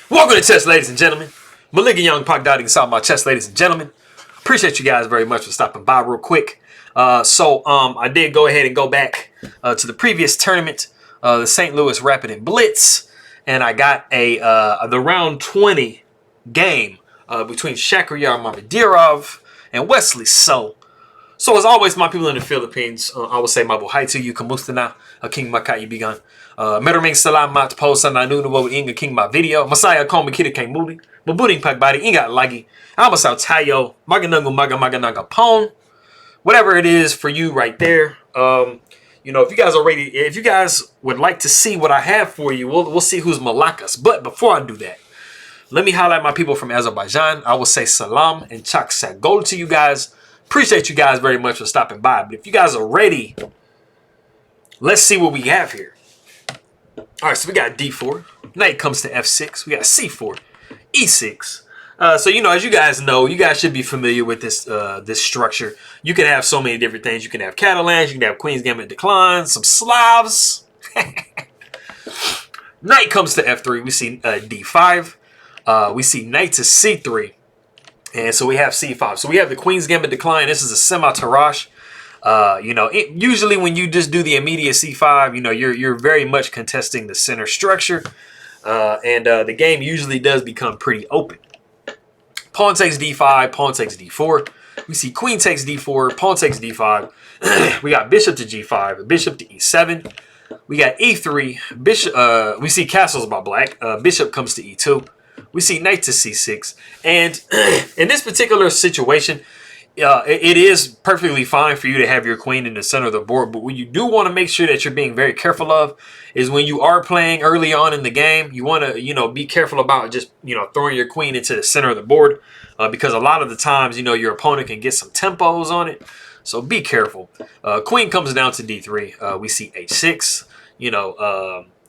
Welcome to chess, ladies and gentlemen. Malignant Young Pak Dotting inside my chest, ladies and gentlemen. Appreciate you guys very much for stopping by real quick. I did go ahead and go back to the previous tournament, the St. Louis Rapid and Blitz, and I got the round 20 game between Shakhriyar Mamedyarov and Wesley. So as always, my people in the Philippines, I will say mabuhay to you, kamusta na, king makaibigan. Maraming salamat po sa nanonood ng aking mga video. Masaya akong makita kay muli. Mabuting pagbati, ingat lagi. Amasaw tayo, magandang umaga, magandang hapon. Whatever it is for you right there. If you guys would like to see what I have for you, we'll see who's Malakas. But before I do that, let me highlight my people from Azerbaijan. I will say salam and chak sagol to you guys. Appreciate you guys very much for stopping by. But if you guys are ready, let's see what we have here. All right, so we got D4. Knight comes to F6. We got C4, E6. As you guys know, you guys should be familiar with this this structure. You can have so many different things. You can have Catalans. You can have Queen's Gambit decline. Some Slavs. Knight comes to F3. We see D5. We see Knight to C3. And so we have C5. So we have the Queen's Gambit decline. This is a Semi-Tarrasch. Usually when you just do the immediate C5, you're very much contesting the center structure. The game usually does become pretty open. Pawn takes D5, pawn takes D4. We see queen takes D4, pawn takes D5. We got bishop to G5, bishop to E7. We got E3, bishop. We see castles by black. Bishop comes to E2. We see knight to C6. And in this particular situation, it is perfectly fine for you to have your queen in the center of the board, but what you do want to make sure that you're being very careful of is when you are playing early on in the game, you want to, be careful about just, throwing your queen into the center of the board because a lot of the times, your opponent can get some tempos on it. So be careful. Queen comes down to D3. We see H6,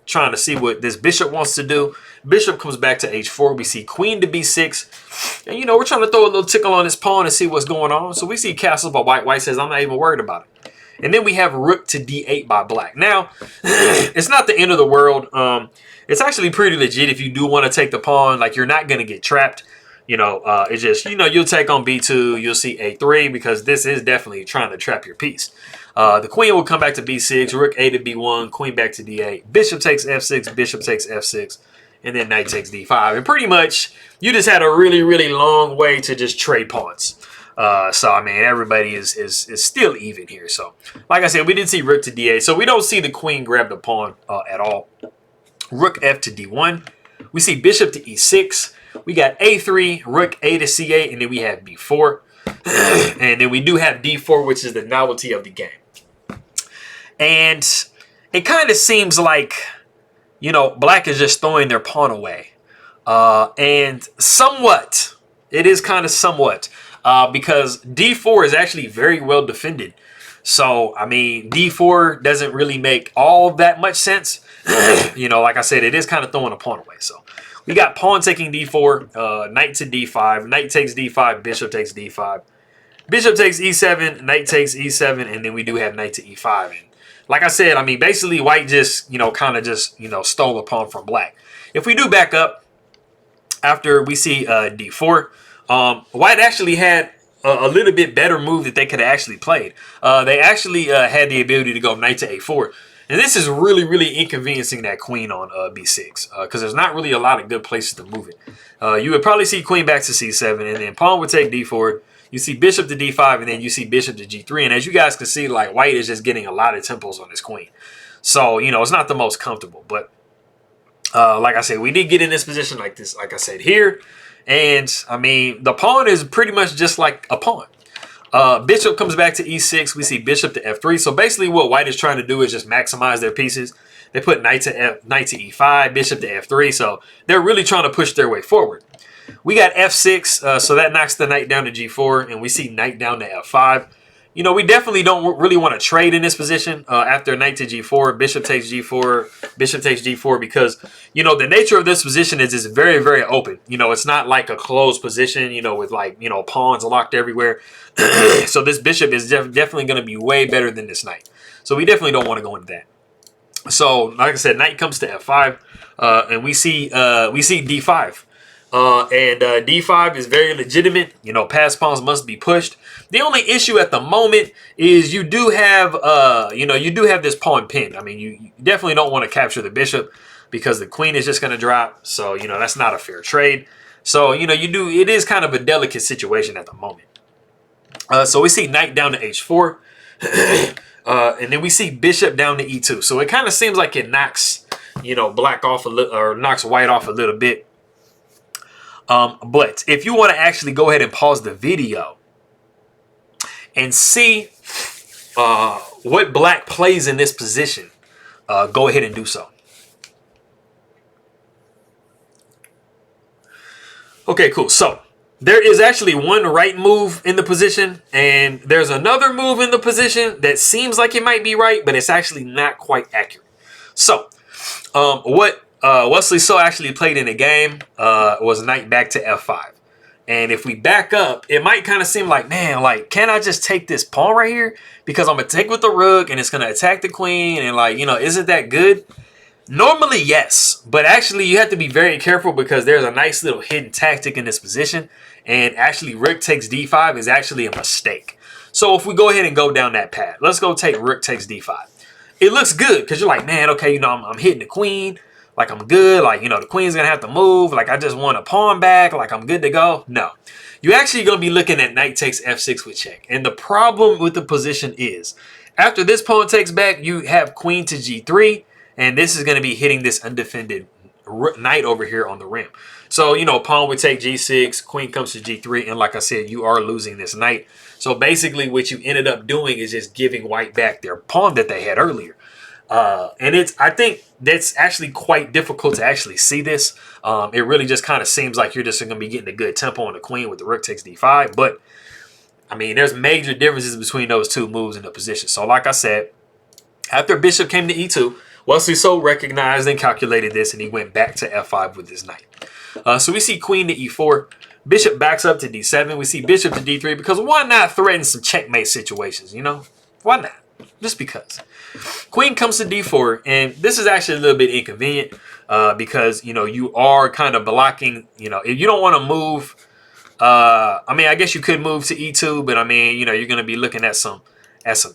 trying to see what this bishop wants to do. Bishop comes back to H4. We see queen to B6. And, we're trying to throw a little tickle on this pawn and see what's going on. So we see castles by white. White says, I'm not even worried about it. And then we have rook to D8 by black. Now, it's not the end of the world. It's actually pretty legit if you do want to take the pawn. Like, you're not going to get trapped. It's just, you'll take on B2. You'll see A3 because this is definitely trying to trap your piece. The queen will come back to B6, rook A to B1, queen back to D8, bishop takes F6, bishop takes F6, and then knight takes D5. And pretty much, you just had a really, really long way to just trade pawns. Everybody is still even here. So, like I said, we did see rook to D8, so we don't see the queen grab the pawn at all. Rook F to D1. We see bishop to E6. We got A3, rook A to C8, and then we have B4. And then we do have D4, which is the novelty of the game. And it kind of seems like, black is just throwing their pawn away. And somewhat, it is kind of somewhat, because D4 is actually very well defended. So, D4 doesn't really make all that much sense. Like I said, it is kind of throwing a pawn away. So, we got pawn taking D4, knight to D5, knight takes D5, bishop takes D5. Bishop takes E7, knight takes E7, and then we do have knight to E5. And like I said, basically white just, stole a pawn from black. If we do back up, after we see D4, white actually had a little bit better move that they could have actually played. They actually had the ability to go knight to A4. And this is really, really inconveniencing that queen on B6 because there's not really a lot of good places to move it. You would probably see queen back to C7, and then pawn would take D4. You see bishop to D5, and then you see bishop to G3. And as you guys can see, like, white is just getting a lot of tempos on his queen. So, it's not the most comfortable. But like I said, we did get in this position like this, like I said here. And, the pawn is pretty much just like a pawn. Bishop comes back to E6. We see bishop to F3. So basically what white is trying to do is just maximize their pieces. They put knight to E5, bishop to F3. So they're really trying to push their way forward. We got F6, so that knocks the knight down to G4, and we see knight down to F5. We definitely don't really want to trade in this position after knight to G4, bishop takes G4, bishop takes G4, because, the nature of this position is it's very, very open. It's not like a closed position, with pawns locked everywhere. So this bishop is definitely going to be way better than this knight. So we definitely don't want to go into that. So, like I said, knight comes to f5, and we see d5. And d5 is very legitimate. You know, passed pawns must be pushed. The only issue at the moment is you do have, you do have this pawn pinned. I mean, you definitely don't want to capture the bishop because the queen is just going to drop. So, you know, that's not a fair trade. So, you know, it is kind of a delicate situation at the moment. So we see knight down to h4. And then we see bishop down to e2. So it kind of seems like it knocks, you know, black off a little, or knocks white off a little bit. But if you want to actually go ahead and pause the video and see what black plays in this position, go ahead and do so. Okay, cool. So there is actually one right move in the position, and there's another move in the position that seems like it might be right, but it's actually not quite accurate. So what Wesley So actually played in the game was knight back to f5. And if we back up, it might kind of seem like, man, like, can I just take this pawn right here? Because I'm going to take with the rook and it's going to attack the queen. And like, you know, isn't that good? Normally, yes. But actually, you have to be very careful because there's a nice little hidden tactic in this position. And actually, rook takes d5 is actually a mistake. So if we go ahead and go down that path, let's go take rook takes d5. It looks good because you're like, man, okay, you know, I'm hitting the queen. Like, I'm good. Like, you know, the queen's going to have to move. Like, I just want a pawn back. Like, I'm good to go. No. You're actually going to be looking at knight takes f6 with check. And the problem with the position is, after this pawn takes back, you have queen to g3. And this is going to be hitting this undefended knight over here on the rim. So, you know, pawn would take g6, queen comes to g3. And like I said, you are losing this knight. So, basically, what you ended up doing is just giving white back their pawn that they had earlier. And I think that's actually quite difficult to actually see this. It really just kind of seems like you're just going to be getting a good tempo on the queen with the rook takes d5. But, I mean, there's major differences between those two moves in the position. So, like I said, after bishop came to e2, Wesley So recognized and calculated this, and he went back to f5 with his knight. So we see queen to e4. Bishop backs up to d7. We see bishop to d3 because why not threaten some checkmate situations, you know? Why not? Just because. Queen comes to d4, and this is actually a little bit inconvenient because, you know, you are kind of blocking, you know, if you don't want to move, I mean, I guess you could move to e2, but I mean, you know, you're going to be looking at some,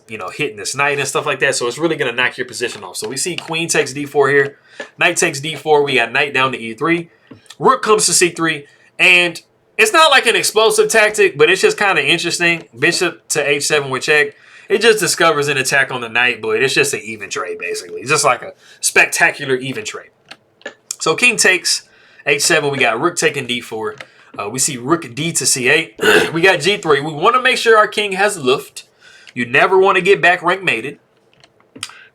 you know, hitting this knight and stuff like that. So it's really going to knock your position off. So we see queen takes d4 here. Knight takes d4. We got knight down to e3. Rook comes to c3. And it's not like an explosive tactic, but it's just kind of interesting. Bishop to h7 with check. It just discovers an attack on the knight, but it's just an even trade, basically. It's just like a spectacular even trade. So king takes h7. We got rook taking d4. We see rook d to c8. We got g3. We want to make sure our king has luft. You never want to get back rank mated.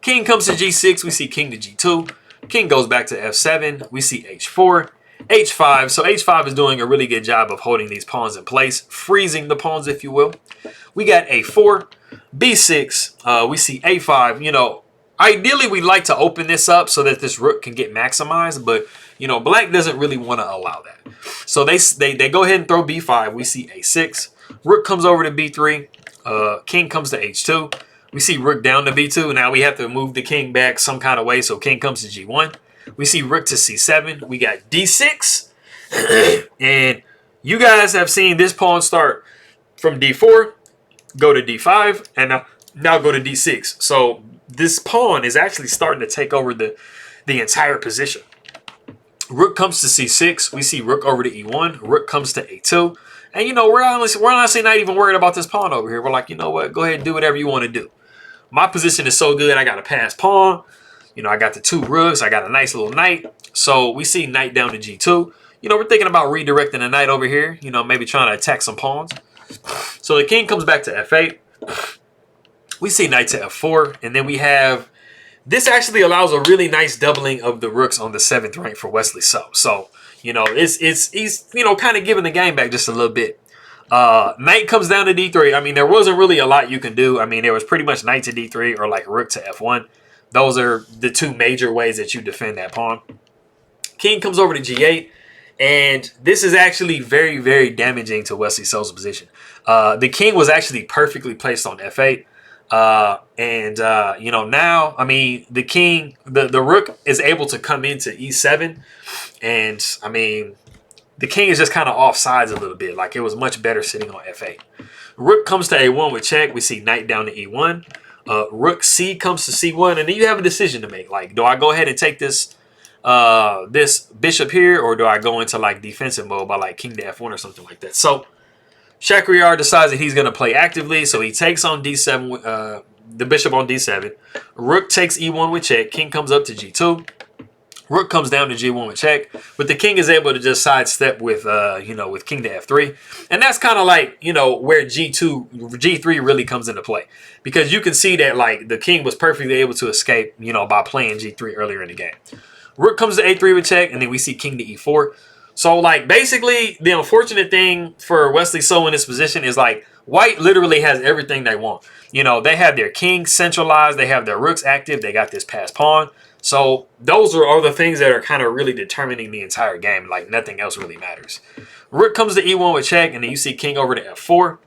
King comes to g6. We see king to g2. King goes back to f7. We see h4. h5. So h5 is doing a really good job of holding these pawns in place, freezing the pawns, if you will. We got a4, b6. We see a5. You know, ideally we'd like to open this up so that this rook can get maximized, but you know, black doesn't really want to allow that. So they go ahead and throw b5. We see a6. Rook comes over to b3. King comes to h2. We see rook down to b2. Now we have to move the king back some kind of way. So king comes to g1. We see rook to c7. We got d6. And you guys have seen this pawn start from d4, go to d5, and now go to d6. So this pawn is actually starting to take over the entire position. Rook comes to c6. We see rook over to e1. Rook comes to a2. And, you know, we're honestly not even worried about this pawn over here. We're like, you know what? Go ahead and do whatever you want to do. My position is so good. I got a passed pawn. You know, I got the two rooks. I got a nice little knight. So we see knight down to g2. You know, we're thinking about redirecting the knight over here. You know, maybe trying to attack some pawns. So the king comes back to f8. We see knight to f4. And then we have... This actually allows a really nice doubling of the rooks on the 7th rank for Wesley So. So... You know, he's you know, kind of giving the game back just a little bit. Knight comes down to d3. I mean, there wasn't really a lot you can do. I mean, there was pretty much knight to d3 or like rook to f1. Those are the two major ways that you defend that pawn. King comes over to g8. And this is actually very, very damaging to Wesley So's position. The king was actually perfectly placed on f8. You know, now, I mean, the king, the rook is able to come into e7. And, I mean, the king is just kind of off sides a little bit. Like, it was much better sitting on f8. Rook comes to a1 with check. We see knight down to e1. Rook c comes to c1. And then you have a decision to make. Like, do I go ahead and take this this bishop here, or do I go into like defensive mode by like king to f1 or something like that? So Shakhriyar decides that he's going to play actively, so he takes on d7, the bishop on d7. Rook takes e1 with check. King comes up to g2. Rook comes down to g1 with check, but the king is able to just sidestep with, you know, with king to f3, and that's kind of like, you know, where g3 really comes into play, because you can see that like the king was perfectly able to escape, you know, by playing g3 earlier in the game. Rook comes to a3 with check, and then we see king to e4. So, like, basically, the unfortunate thing for Wesley So in this position is, like, white literally has everything they want. You know, they have their king centralized. They have their rooks active. They got this passed pawn. So, those are all the things that are kind of really determining the entire game. Like, nothing else really matters. Rook comes to e1 with check, and then you see king over to f4.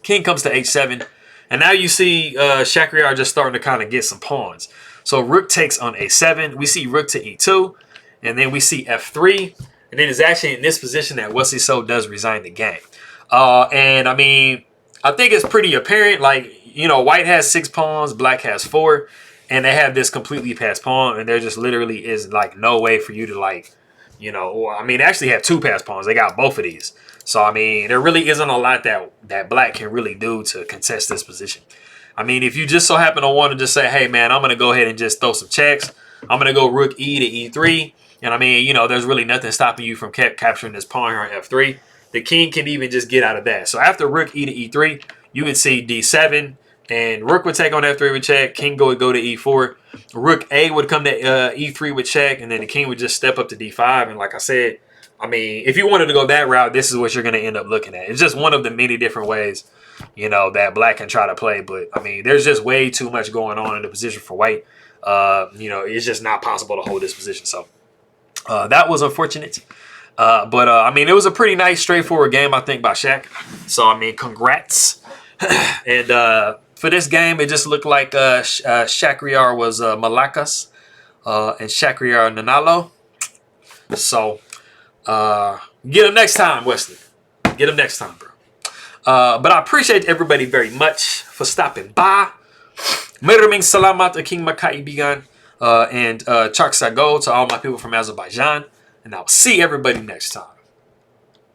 King comes to h7. And now you see Shakhriyar just starting to kind of get some pawns. So, rook takes on a7. We see rook to e2. And then we see f3. And then it's actually in this position that Wesley So does resign the game. And, I mean, I think it's pretty apparent. Like, you know, white has 6 pawns, black has 4. And they have this completely passed pawn. And there just literally is, like, no way for you to, like, you know, I mean, they actually have 2 passed pawns. They got both of these. So, I mean, there really isn't a lot that black can really do to contest this position. I mean, if you just so happen to want to just say, hey, man, I'm going to go ahead and just throw some checks. I'm going to go rook e to e3. And I mean, you know, there's really nothing stopping you from capturing this pawn here on f3. The king can even just get out of that. So after rook e to e3, you would see d7, and rook would take on f3 with check. King would go to e4. Rook a would come to e3 with check, and then the king would just step up to d5. And like I said, I mean, if you wanted to go that route, this is what you're going to end up looking at. It's just one of the many different ways, you know, that black can try to play. But I mean, there's just way too much going on in the position for white. You know, it's just not possible to hold this position. So that was unfortunate. But I mean, it was a pretty nice, straightforward game, I think, by Shaq. So, I mean, congrats. And for this game, it just looked like Shakhriyar was Malakas and Shakhriyar Nanalo. So, get him next time, Wesley. Get him next time, bro. But I appreciate everybody very much for stopping by. Maraming salamat aking makaibigan. And Chak Sago to all my people from Azerbaijan. And I'll see everybody next time.